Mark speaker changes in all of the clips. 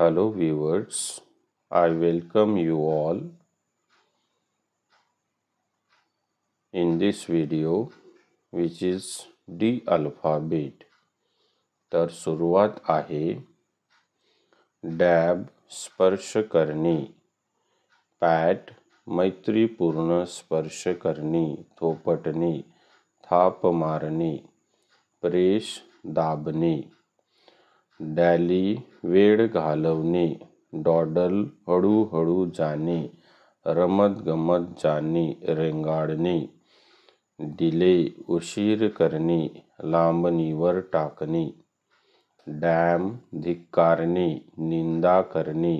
Speaker 1: Hello viewers, I welcome you all in this video which is D alphabet. तर सुरुवात आहे dab स्पर्श करणे, पॅट मैत्रीपूर्ण स्पर्श करणे, थोपटणे, थाप मारणे, प्रेस दाबणे, डॅली वेळ घालवणे, डॉडल हळूहळू जाणे, रमत गमत जाणे, रेंगाळणे, डिले उशीर करणे, लांबणीवर टाकणे, डॅम धिक्कारणे, निंदा करणे,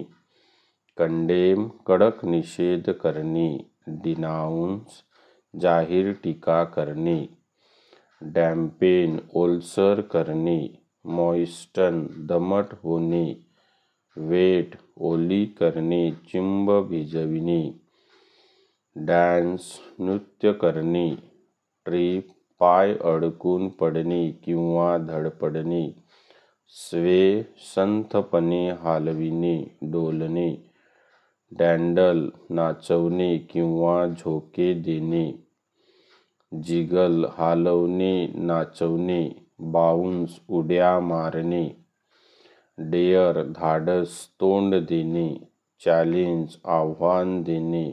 Speaker 1: कंडेम कडक निषेध करणे, डिनाऊन्स जाहीर टीका करणे, डॅम्पेन ओलसर करणे, मॉइस्टन दमट होणे, वेट ओली करणे, चिंब भिजविणे, डान्स नृत्य करणे, ट्रिप पाय अडकून पडणे किंवा धडपडणे, स्वे संथपणे हालविणे, डोलणे, डॅन्डल नाचवणे किंवा झोके देणे, जिगल हालवणे नाचवणे, बाउन्स उड्या मारणे, डेअर धाडस तोंड देणे, चॅलेंज आव्हान देणे,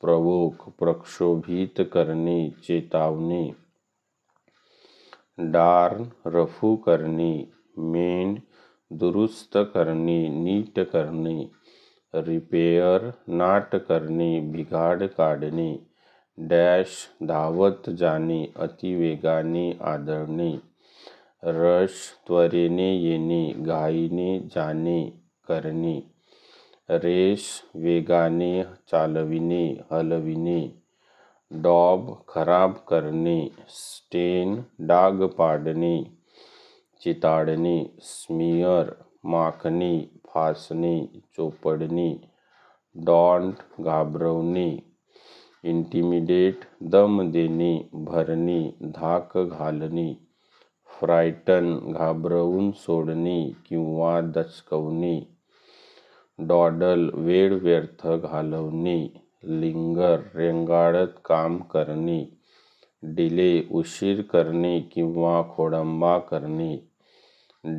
Speaker 1: प्रवोक प्रक्षोभित करणे चेतावणे, डार्न रफू करणे, मेंड दुरुस्त करणे नीट करणे, रिपेअर नाट करणे बिघाड काढणे, डॅश धावत जाणे अतिवेगाने आदळणे, रश त्वरेने येणे घाईने जाणे करणे, रेस वेगाने चालविणे हलविणे, डॉब खराब करणे, स्टेन डाग पाडणे चिताडणे, स्मिअर माखणे फासणे चोपडणे, डॉन्ट घाबरवणे, इंटिमिडेट दम देणे भरणे धाक घालणे, फ्रायटन घाबरवून सोडणे किंवा दचकवणे, डॉडल वेळ व्यर्थ घालवणे, लिंगर रेंगाळत काम करणे, डिले उशीर करणे किंवा खोडंबा करणे,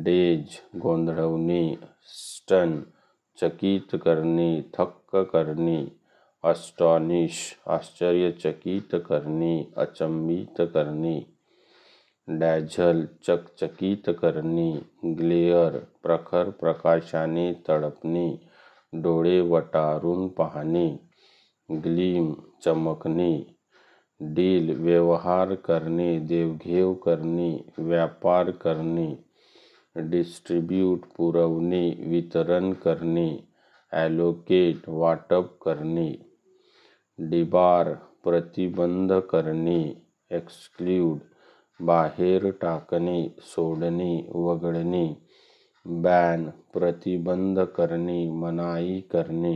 Speaker 1: डेज गोंधळवणे, स्टन चकित करणे थक्क करणे, अस्टॉनिश आश्चर्यचकित करणे अचंबित करणे, डॅझल चकचकीत करणे, ग्लेअर प्रखर प्रकाशाने तडपणे डोळे वटारून पाहणे, ग्लीम चमकणे, डील व्यवहार करणे देवघेव करणे व्यापार करणे, डिस्ट्रीब्यूट पुरवणे वितरण करणे, ॲलोकेट वाटप करणे, डिबार प्रतिबंध करणे, एक्सक्ल्यूड बाहेर टाकणे सोडणे वगळणे, बॅन प्रतिबंध करणे मनाई करणे,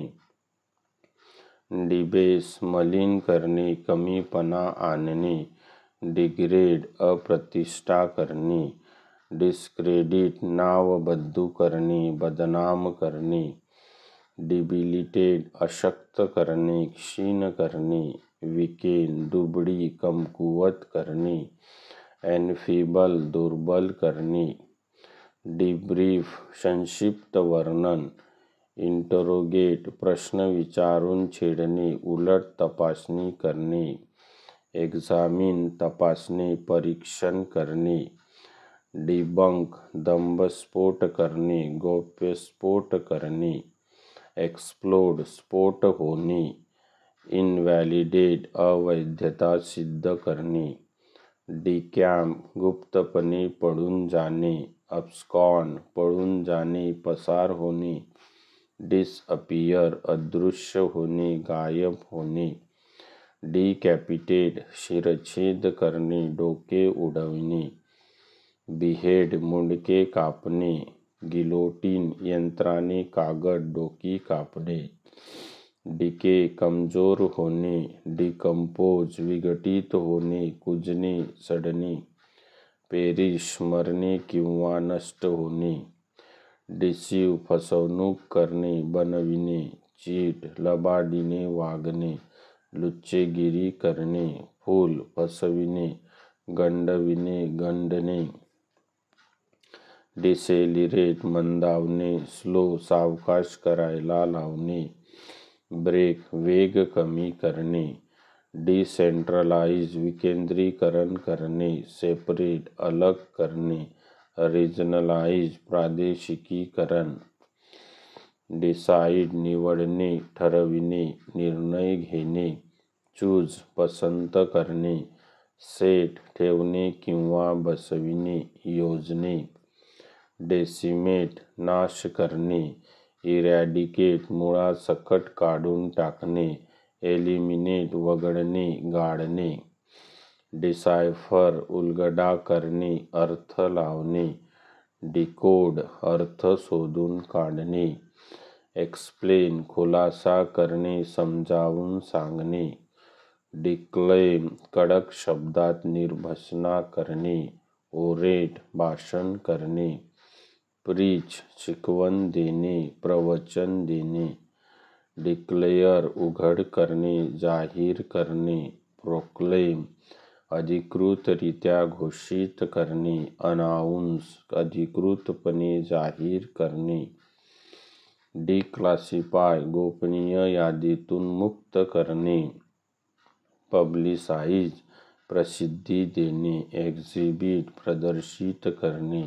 Speaker 1: डिबेस मलिन करणे कमीपणा आणणे, डिग्रेड अप्रतिष्ठा करणे, डिस्क्रेडिट नावबद्दू करणे बदनाम करणे, डिबिलिटेड अशक्त करणे क्षीण करणे, विकेन दुबळी कमकुवत करणे, एनफीबल दुर्बल करणे, डिब्रीफ संक्षिप्त वर्णन, इंटरोगेट प्रश्न विचारून छेडणे उलट तपासणी करणे, एक्झामिन तपासणे परीक्षण करणे, डिबंक दंभस्फोट करणे गौप्यस्फोट करणे, एक्सप्लोड स्फोट होणे, इनव्हॅलिडेट अवैधता सिद्ध करणे, डिकॅम्प गुप्तपणे पळून जाणे, अब्स्कॉन पळून जाणे पसार होणे, डिसअपियर अदृश्य होणे गायब होणे, डिकॅपिटेट शिरच्छेद करणे डोके उडविणे, बिहेड मुंडके कापणे, गिलोटिन यंत्राने कागद डोकी कापणे, डिके कमजोर होणे, डिकंपोज विघटित होणे कुजणे सडणे, पेरिश मरणे किंवा नष्ट होणे, डिसीव फसवणूक करणे बनविणे, चीट लबाडीने वागणे, लुच्चेगिरी करणे, फूल फसविणे, गंडविणे गंडणे, डिसेलिरेट मंदावणे, स्लो सावकाश करायला लावणे, ब्रेक वेग कमी करणे, डिसेंट्रलाइज विकेंद्रीकरण करणे, सेपरेट अलग करणे, रिजनलाइज प्रादेशिकीकरण, डिसाइड निवडणे ठरविणे निर्णय घेणे, चूज पसंत करणे, सेट ठेवणे किंवा बसविणे योजणे, डेसिमेट नाश करणे, इरॅडिकेट मुळासकट काढून टाकणे, एलिमिनेट वगळणे गाडणे, डिसायफर उलगडा करणे अर्थ लावणे, डिकोड अर्थ शोधून काढणे, एक्सप्लेन खुलासा करणे समजावून सांगणे, डिक्लेम कडक शब्दात निर्भसना करणे, ओरेट भाषण करणे, प्रीच शिकवण देणे प्रवचन देणे, डिक्लेअर उघड करणे जाहीर करणे, प्रोक्लेम अधिकृतरित्या घोषित करणे, अनाउन्स अधिकृतपणे जाहीर करणे, डिक्लासिफाय गोपनीय यादीतून मुक्त करणे, पब्लिसाइज प्रसिद्धी देणे, एक्झिबिट प्रदर्शित करणे,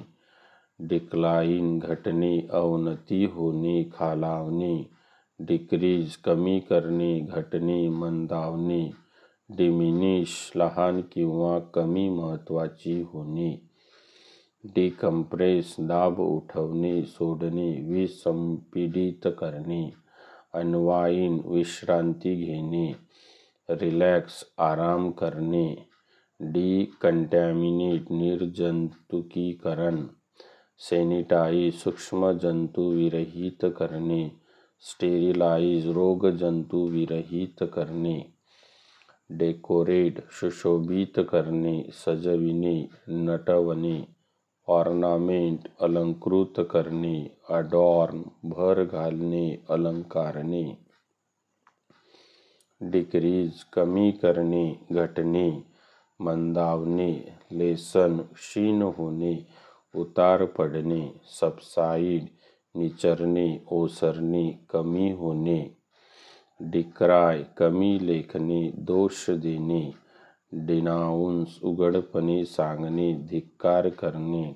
Speaker 1: डिक्लाइन घटणे अवनती होणे खालावणे, डिक्रीज कमी करणे घटणे मंदावणे, डिमिनिश लहान किंवा कमी महत्त्वाची होणे, डिकम्प्रेस दाब उठवणे सोडणे विसंपीडित करणे, अनवाईन विश्रांती घेणे, रिलॅक्स आराम करणे, डिकंटॅमिनेट निर्जंतुकीकरण, सॅनिटाईज सूक्ष्मजंतू विरहित करणे, स्टेरिलाइज रोगजंतू विरहित करणे, डेकोरेट सुशोभित करणे सजविणे नटवणे, ऑर्नामेंट अलंकृत करणे, अडॉर्न भर घालणे अलंकारणे, डिक्रीज कमी करणे घटणे मंदावणे, लेसन क्षीण होणे उतार पडणे, सबसाईड निचरणे ओसरणे कमी होणे, डिक्राय कमी लेखणे दोष देणे, डिनाऊन्स उघडपणे सांगणे धिक्कार करणे,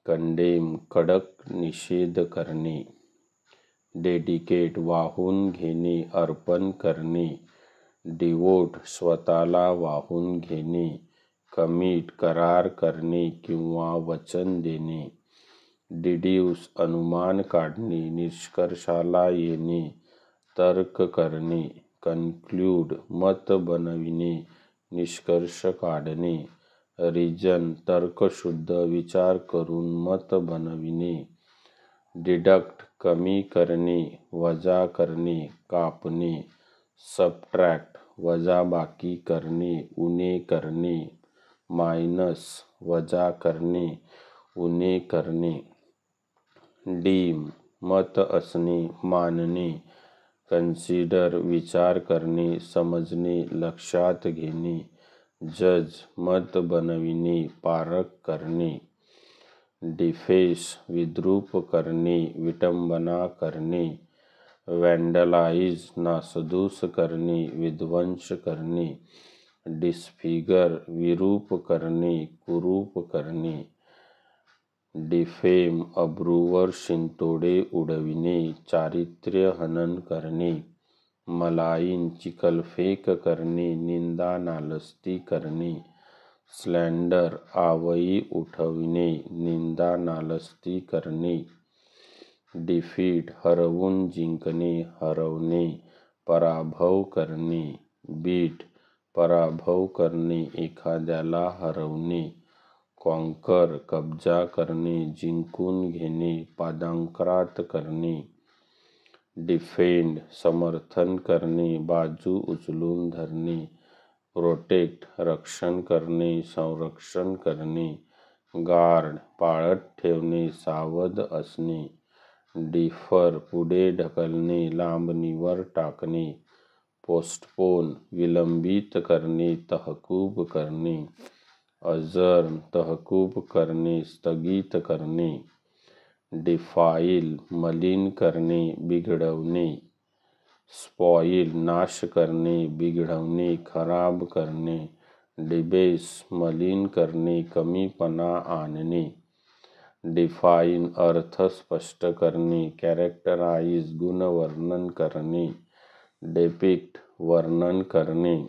Speaker 1: कंडेम कडक निषेध करणे, डेडिकेट वाहून घेणे अर्पण करणे, डिवोट स्वतःला वाहून घेणे, कमिट करार करणे किंवा वचन देणे, डिड्यूस अनुमान काढणे निष्कर्षाला येणे तर्क करणे, कन्क्लूड मत बनविणे निष्कर्ष काढणे, रिजन तर्कशुद्ध विचार करून मत बनविणे, डिडक्ट कमी करणे वजा करणे कापणे, सबट्रॅक्ट वजाबाकी करणे उणे करणे, मायनस वजा करणे उणे करणे, डीम मत असणे मानणे, कन्सिडर विचार करणे समजणे लक्षात घेणे, जज मत बनविणे पारख करणे, डिफेस विद्रूप करणे विटंबना करणे, वॅन्डलाइज नासधूस करणे विध्वंस करणे, डिस्फिगर विरूप करणे कुरूप करणे, डिफेम अब्रूवर शिंतोडे उडविणे चारित्र्य हनन करणे, मलाईन चिखलफेक करणे निंदा नालस्ती करणे, स्लॅन्डर आवई उठविणे निंदा नालस्ती करणे, डिफीट हरवून जिंकणे हरवणे पराभव करणे, बीट पराभव करणे एखाद्याला हरवणे, कॉन्कर कब्जा करणे जिंकून घेणे पादांक्रात करणे, डिफेंड समर्थन करणे बाजू उचलून धरणे, प्रोटेक्ट रक्षण करणे संरक्षण करणे, गार्ड पाळत ठेवणे, सावध असणे. डिफर पुढे ढकलणे, लांबणीवर टाकणे. पोस्टपोन विलंबित करणे, तहकूब करणे. अजर्न तहकूब करणे, स्थगित करणे. डिफाईल मलिन करणे, बिघडवणे. स्पॉईल नाश करणे, बिघडवणे, खराब करणे. डिबेस मलिन करणे, कमीपणा आणणे. डिफाइन अर्थ स्पष्ट करणे. कॅरेक्टराइज गुणवर्णन करणे. डेपिक्ट वर्णन करणे.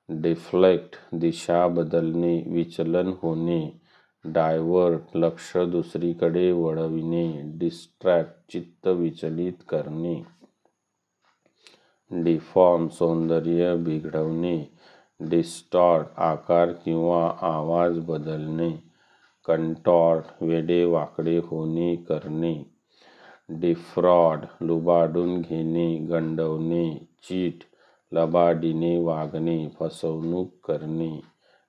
Speaker 1: डिफ्लेक्ट दिशा बदलणे, विचलन होणे. डायव्हर्ट लक्ष दुसरीकडे वळविणे. डिस्ट्रॅक्ट चित्त विचलित करणे. डिफॉर्म सौंदर्य बिघडवणे. डिस्टॉर्ट आकार किंवा आवाज बदलणे. कंटॉर्ट वेडेवाकडे होणे, करणे. डिफ्रॉड लुबाडून घेणे, गंडवणे. चीट लबाडीने वागणे, फसवणूक करणे.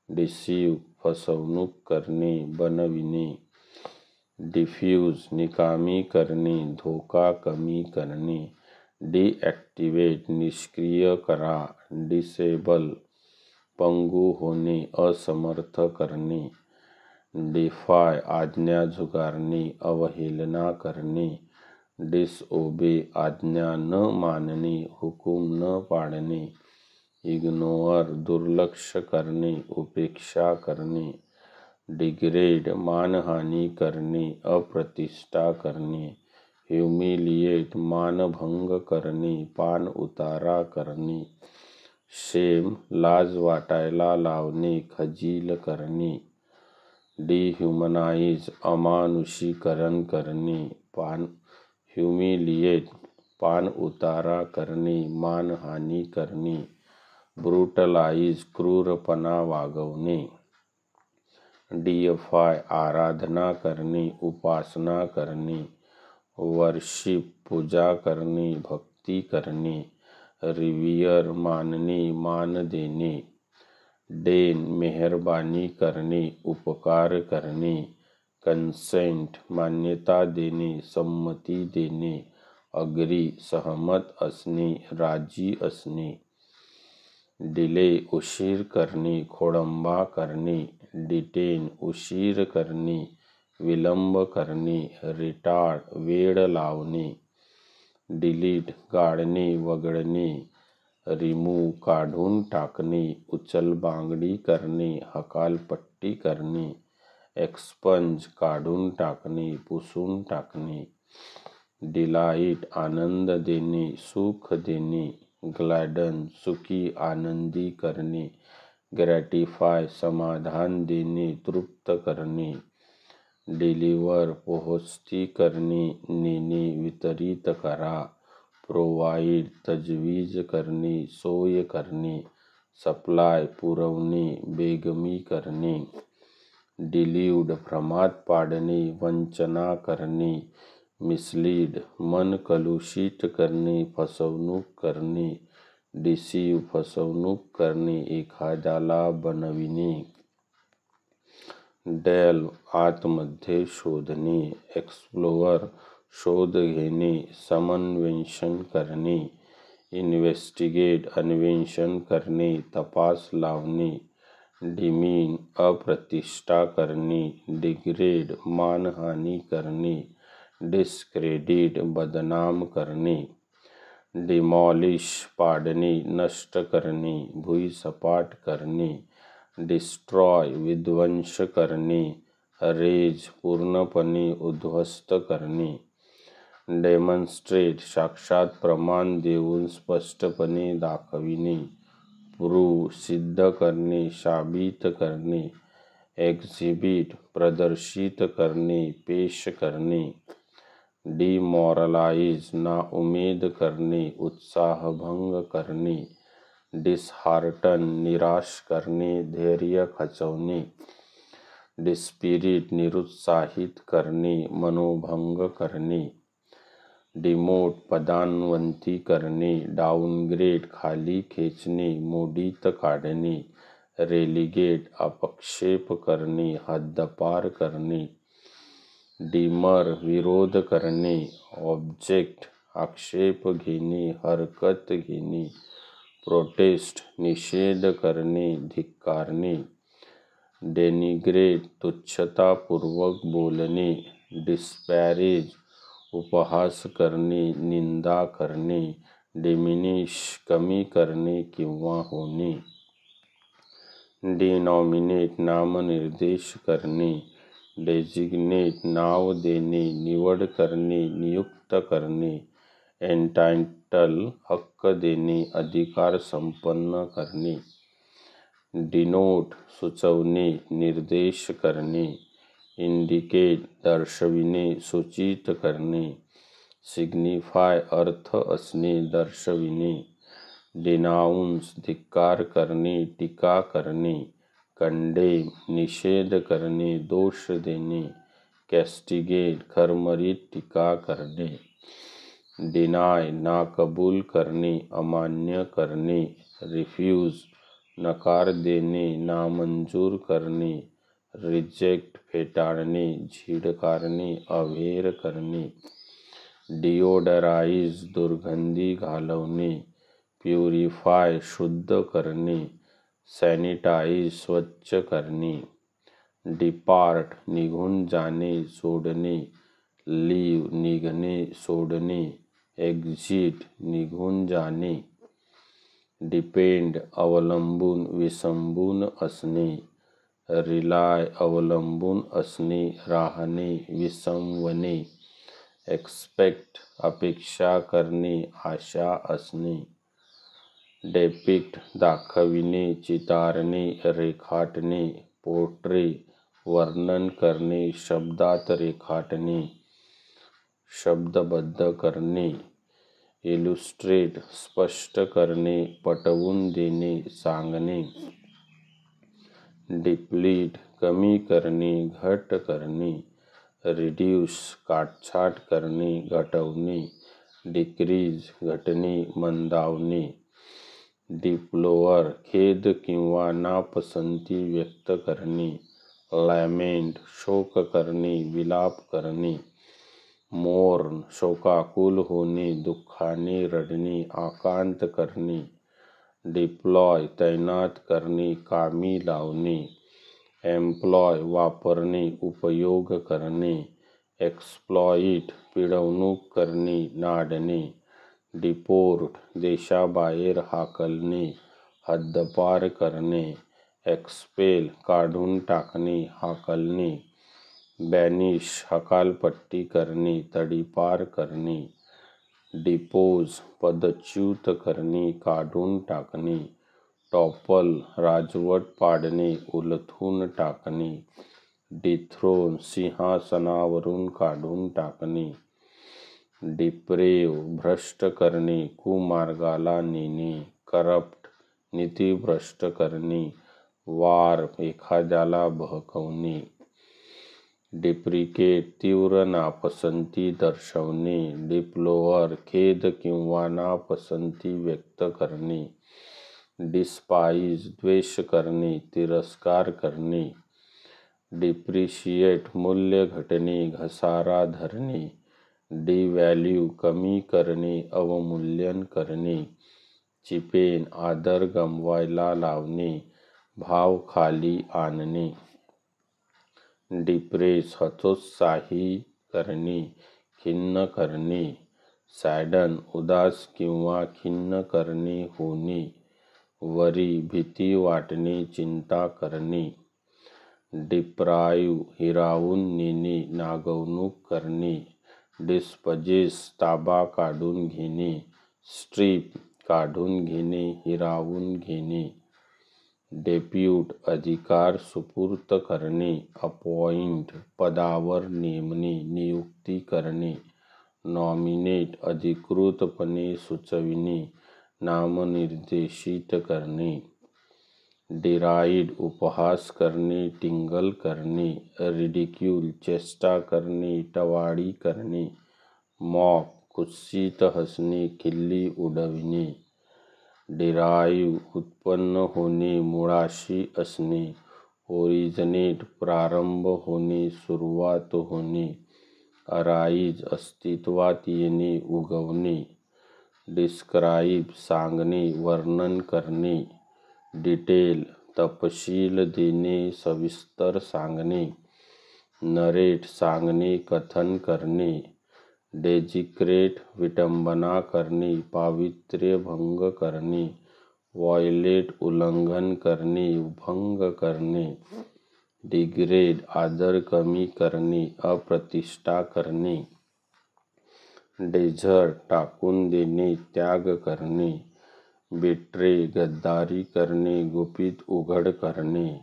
Speaker 1: डिसीव्ह फसवणूक करणे, बनविणे. डिफ्यूज निकामी करणे, धोका कमी करणे. डिॲक्टिवेट निष्क्रिय करा. डिसेबल पंगू होणे, असमर्थ करणे. डिफाय आज्ञा झुगारणे, अवहेलना करणे. डिसओबे आज्ञा न मानणे, हुकूम न पाळणे. इग्नोर दुर्लक्ष करणे, उपेक्षा करणे. डिग्रेड मानहानी करणे, अप्रतिष्ठा करणे. ह्युमिलिएट मानभंग करणे, पान उतारा करणे. शेम लाज वाटायला लावणे, खजील करणे. डिह्युमनाइज अमानुषीकरण करणे. ह्युमिलिएट पान उतारा करणे, मानहानी करणे. ब्रुटलाइज क्रूरपणा वागवणे. डियफाय आराधना करणे, उपासना करणे. वर्शिप पूजा करणे, भक्ती करणे. रिव्हियर मानणे, मान देणे. डेन मेहरबानी करणे, उपकार करणे. कन्सेंट मान्यता देणे, संमती देणे. अग्री सहमत असणे, राजी असणे. डिले उशीर करणे, खोडंबा करणे. डिटेन उशीर करणे, विलंब करणे. रिटार्ड वेड लावणे. डिलीट गाडणे, वगळणे. रिमूव्ह काढून टाकणे, उचलबांगडी करणे, हकालपट्टी करणे. एक्सपंज काढून टाकणे, पुसून टाकणे. डिलाईट आनंद देणे, सुख देणे. ग्लॅडन सुखी आनंदी करणे. ग्रॅटिफाय समाधान देणे, तृप्त करणे. डिलिव्हर पोहोचती करणे, नेणे, वितरित करा. प्रोव्हाइड तजवीज करणे, सोय करणे. सप्लाय पुरवणे, बेगमी करणे. डिल्यूड भ्रमात पाडणे, वंचना करणे. मिसलीड मन कलुषित करणे, फसवणूक करणे. डिसीव्ह फसवणूक करणे, एखाद्याला बनविणे. डेल्व आतमध्ये शोधणे. एक्सप्लोअर शोध घेणे, समन्वेषण करणे. इन्व्हेस्टिगेट अन्वेषण करणे, तपास लावणे. डिमीन अप्रतिष्ठा करणे. डिग्रेड मानहानी करणे. डिस्क्रेडिट बदनाम करणे. डिमॉलिश पाडणे, नष्ट करणे, भुईसपाट करणे. डिस्ट्रॉय विध्वंस करणे. रेज पूर्णपणे उद्ध्वस्त करणे. डेमॉन्स्ट्रेट साक्षात प्रमाण देऊन स्पष्टपणे दाखविणे. प्रूव्ह सिद्ध करणे, साबित करणे. एक्झिबिट प्रदर्शित करणे, पेश करणे. डिमॉरलाइज नाउमेद करणे, उत्साहभंग करणे. डिसहार्टन निराश करणे, धैर्य खचवणे. डिस्पिरिट निरुत्साहित करणे, मनोभंग करणे. डिमोट पदान्वती करणे. डाउनग्रेड खाली खेचणे, मोडीत काढणे. रेलिगेट अपक्षेप करणे, हद्दपार करणे. डिमर विरोध करणे, ऑब्जेक्ट आक्षेप घेणे, हरकत घेणे. प्रोटेस्ट निषेध करणे, धिक्कारणे. डेनिग्रेट तुच्छतापूर्वक बोलणे, डिस्पॅरेज उपहास करणे, निंदा करणे. डिमिनिश कमी करणे किंवा होणे. डिनॉमिनेट नामनिर्देश करणे. डेजिग्नेट नाव देणे, निवड करणे, नियुक्त करणे. एंटायटल हक्क देणे, अधिकार संपन्न करणे. डिनोट सुचवणे, निर्देश करणे. इंडिकेट दर्शविणे, सूचित करणे. सिग्निफाय अर्थ असणे, दर्शविणे. डिनाऊन्स धिक्कार करणे, टीका करणे. कंडेम निषेध करणे, दोष देणे. कॅस्टिगेट खरमरीत टीका करणे. डिनाय नाकबूल करणे, अमान्य करणे. रिफ्यूज नकार देणे, नामंजूर करणे. रिजेक्ट फेटाळणे, झिडकारणे, अव्हेर करणे. डिओडराइज दुर्गंधी घालवणे. प्युरिफाय शुद्ध करणे. सॅनिटाईज स्वच्छ करणे. डिपार्ट निघून जाणे, सोडणे. लीव निघणे, सोडणे. एक्झिट निघून जाणे. डिपेंड अवलंबून, विसंबून असणे. रिलाय अवलंबून असणे, राहणे, विसंवणे. एक्सपेक्ट अपेक्षा करणे, आशा असणे. डेपिक्ट दाखविणे, चितारणे, रेखाटणे. पोर्ट्रे वर्णन करणे, शब्दात रेखाटणे, शब्दबद्ध करणे. इलुस्ट्रेट स्पष्ट करणे, पटवून देणे, सांगणे. डिप्लीट कमी करणे, घट करणे. रिड्यूस काटछाट करणे, घटवणे. डिक्रीज घटणे, मंदावणे. डिप्लोअर खेद किंवा नापसंती व्यक्त करणे. लॅमेंट शोक करणे, विलाप करणे. मोर्न शोकाकुल होणे, दुःखाने रडणे, आकांत करणे. डिप्लॉय तैनात करणे, कामी लावणे. एम्प्लॉय वापरणे, उपयोग करणे. एक्सप्लॉइट पिळवणूक करणे, नाडणे. डिपोर्ट देशाबाहेर हाकलणे, हद्दपार करणे. एक्सपेल काढून टाकणे, हाकलणे. बॅनिश हकालपट्टी करणे, तडीपार करणे. डिपोज पदच्युत करणे, काढून टाकणे. टॉपल राजवट पाडणे, उलथून टाकणे. डिथ्रोन सिंहासनावरून काढून टाकणे. डिप्रेव भ्रष्ट करणे, कुमार्गाला नेणे. करप्ट नीतिभ्रष्ट करणे. वार्प एखाद्याला बहकवणे. डिप्रिकेट तीव्र नापसंती दर्शवणे. डिप्लोअर खेद किंवा नापसंती व्यक्त करणे. डिस्पाइज द्वेष करणे, तिरस्कार करणे. डिप्रिशिएट मूल्य घटणे, घसारा धरणे. डिव्हॅल्यू कमी करणे, अवमूल्यन करणे. चिपेन आदर गमवायला लावणे, भाव खाली आणणे. डिप्रेस हतोत्साही करणे, खिन्न करणे. सॅडन उदास किंवा खिन्न करणे, होणे. वरी भीती वाटणे, चिंता करणे. डिप्राईव्ह हिरावून नेणे, नागवणूक करणे. डिस्पजेस ताबा काढून घेणे. स्ट्रीप काढून घेणे, हिरावून घेणे. डेप्यूट अधिकार सुपूर्त करणे. अपॉइंट पदावर नेमणे, नियुक्ती करणे. नॉमिनेट अधिकृतपणे सुचविणे, नामनिर्देशित करणे. डिराइड उपहास करणे, टिंगल करणे. रिडिक्यूल चेष्टा करणे, टवाळी करणे. मॉक कुत्सित हसणे, खिल्ली उडविणे. डिराईव्ह उत्पन्न होणे, मुळाशी असणे. ओरिजिनेट प्रारंभ होणे, सुरुवात होणे. अराईज अस्तित्वात येणे, उगवणे. डिस्क्राईब सांगणे, वर्णन करणे. डिटेल तपशील देणे, सविस्तर सांगणे. नरेट सांगणे, कथन करणे. डेजिक्रेट विटंबना करणे, पावित्र्य भंग करणे. व्हायोलेट उल्लंघन करणे, भंग करणे. डिग्रेड आदर कमी करणे, अप्रतिष्ठा करणे. डेझर्ट टाकून देणे, त्याग करणे. बिट्रे गद्दारी करणे, गुपित उघड करणे.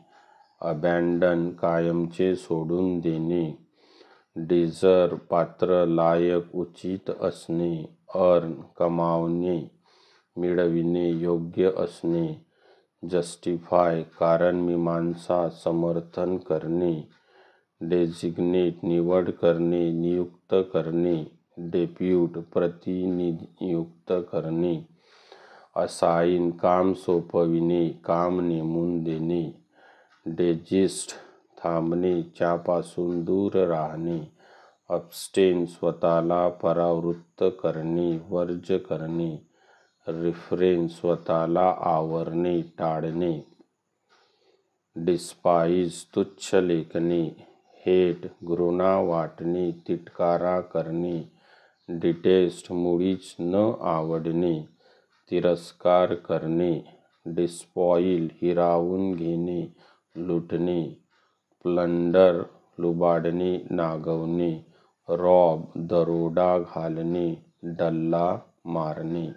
Speaker 1: अबॅन्डन कायमचे सोडून देणे. डिझर्व पात्र, लायक, उचित असणे. अर्न कमावणे, मिळविणे, योग्य असणे. जस्टिफाय कारण मीमांसा, समर्थन करणे. डेजिग्नेट निवड करणे, नियुक्त करणे. डेप्यूट प्रतिनियुक्त करणे. असाइन काम सोपविणे, काम नेमून देणे. डेजिस्ट थांबणे, च्यापासून दूर राहणे. अब्स्टेन स्वतःला परावृत्त करणे, वर्ज करणे. रिफ्रेन स्वतःला आवरणे, टाळणे. डिस्पाइज तुच्छ लेखणे. हेट घृणा वाटणे, तिटकारा करणे. डिटेस्ट मुळीच न आवडणे, तिरस्कार करणे. डिस्पॉईल हिरावून घेणे, लुटणे. प्लंडर लुबाडणे, नागवणे. रॉब दरोडा घालणे, डल्ला मारणे.